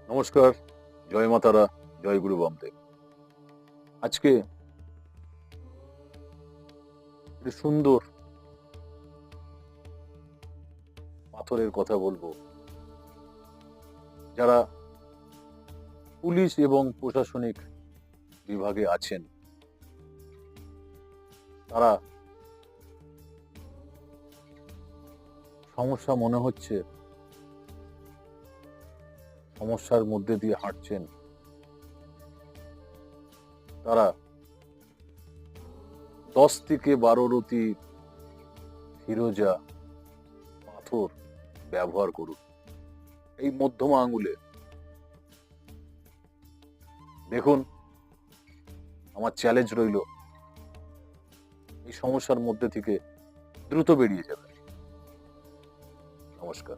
নমস্কার, জয় মা তারা, জয় গুরু বামদেব। আজকে একটি সুন্দর পাথরের কথা বলবো, যারা পুলিশ এবং প্রশাসনিক বিভাগে আছেন, তারা সমস্যা মনে হচ্ছে, সমস্যার মধ্যে দিয়ে হাঁটছেন। তারা 10 থেকে 12 রতি ফিরোজা পাথর ব্যবহার করুন এই মধ্যমা আঙুলে। দেখুন, আমার চ্যালেঞ্জ রইল, এই সমস্যার মধ্যে থেকে দ্রুত বেরিয়ে যাবে। নমস্কার।